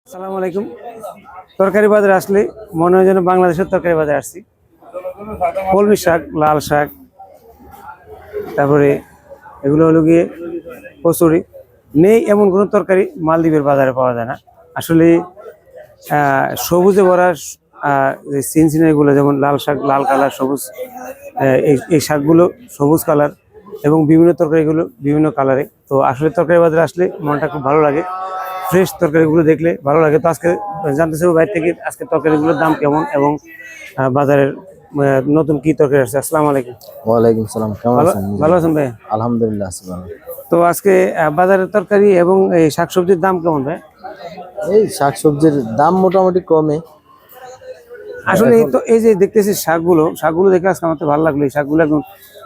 আসসালামু আলাইকুম। তরকারি বাজারে আসলে মনে হয় যেন বাংলাদেশের তরকারি বাজারে আসছি। কলমি শাক, লাল শাক, তারপরে এগুলো হলো গিয়ে কচুরি। নেই এমন কোনো তরকারি মালদ্বীপের বাজারে পাওয়া যায় না। আসলে সবুজে ভরা যে সিনসিনারিগুলো, যেমন লাল শাক লাল কালার, সবুজ এই শাকগুলো সবুজ কালার, এবং বিভিন্ন তরকারিগুলো বিভিন্ন কালারে। তো আসলে তরকারি বাজারে আসলে মনটা খুব ভালো লাগে, ফ্রেশ তরকারিগুলো দেখলে ভালো লাগে। তো আজকে জানতে চাইবো বাইরে থেকে আজকে তরকারিগুলোর দাম কেমন এবং বাজারের নতুন কি তরকারি আসছে। আসসালামু আলাইকুম। ওয়ালাইকুম সালাম। কেমন আছেন? ভালো আছেন ভাই? আলহামদুলিল্লাহ আছি ভালো। তো আজকে বাজারের তরকারি এবং এই শাকসবজির দাম কেমন ভাই? এই শাকসবজির দাম মোটামুটি কমে। আসলে তো এই যে দেখতেছি শাকগুলো দেখে আজকে আমার তো ভালো লাগলো। এই শাকগুলো একদম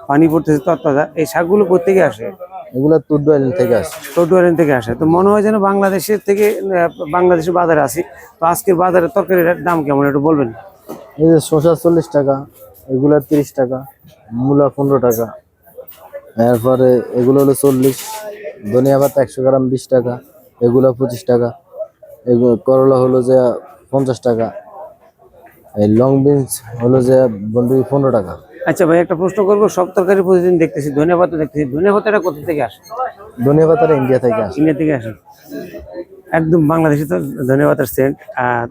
পানি পড়তেছে তরতাজা। এই শাকগুলো কোথেকে আসে? এগুলা তুর্দু আইল্যান্ড থেকে আসে। চট্টগ্রাম থেকে আসে। তো মনে হয় যেন বাংলাদেশের থেকে বাংলাদেশের বাজারে আসি। তো আজকের বাজারের তরকারির দাম কেমন একটু বলবেন? এই যে শসা 40 টাকা, এগুলা 30 টাকা, মূলা 15 টাকা, এরপরে এগুলো হলো 40, ধনিয়া পাতা 100 গ্রাম 20 টাকা, এগুলা 25 টাকা, এগুলো করলা হলো যে 50 টাকা, এই লং বিনস হলো যে বন্ধু 15 টাকা। আচ্ছা ভাই, একটা প্রশ্ন করবো। সব তরকারি প্রতিদিন দেখতেছি, ধনিয়া পাতা দেখতেছি, ধনিয়া পাতাটা কোথা থেকে আসে? ধনিয়া পাতাটা ইন্ডিয়া থেকে আসে। ইন্ডিয়া থেকে আসে। একদম বাংলাদেশে তো ধনিয়া পাতার সেন্ট।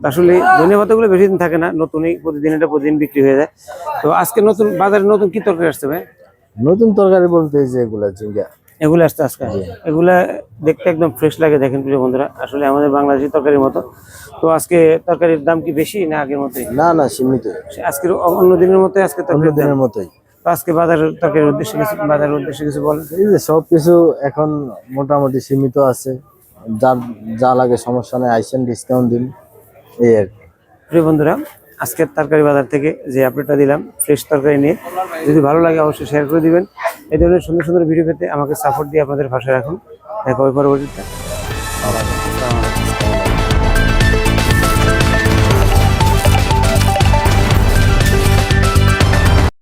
আসলে ধনিয়া পাতাগুলো বেশি দিন থাকে না, নতুনই প্রতিদিন বিক্রি হয়ে যায়। তো আজকে নতুন বাজারে নতুন কি তরকারি আসছে ভাই? নতুন তরকারি বলতে এই যে এগুলা ঝিঙ্গা। এগুলো আসছে আজকে। এগুলা দেখতে একদম ফ্রেশ লাগে, দেখেন প্রিয় বন্ধুরা, আসলে আমাদের বাংলাদেশি তরকারির মতো। তো আজকে তরকারির দাম কি বেশি না আগের মতোই? না না, সীমিত। আজকের অন্য দিনের মতোই আজকে অন্য তরকারির দাম? দিনের মতোই। তো আজকে বাজারের উদ্দেশ্যে কিছু বলেন। এই যে সবকিছু এখন মোটামুটি সীমিত আছে, যার যা লাগে সমস্যা নেই, আইসেন ডিসকাউন্ট দিন, এই আর কি। প্রিয় বন্ধুরা, আজকের তরকারি বাজার থেকে যে আপডেটটা দিলাম ফ্রেশ তরকারি নিয়ে, যদি ভালো লাগে অবশ্যই শেয়ার করে দিবেন। এই ধরনের সুন্দর সুন্দর ভিডিও পেতে আমাকে সাপোর্ট দিয়ে আপনাদের পাশে রাখুন। দেখা হবে পরবর্তীতে।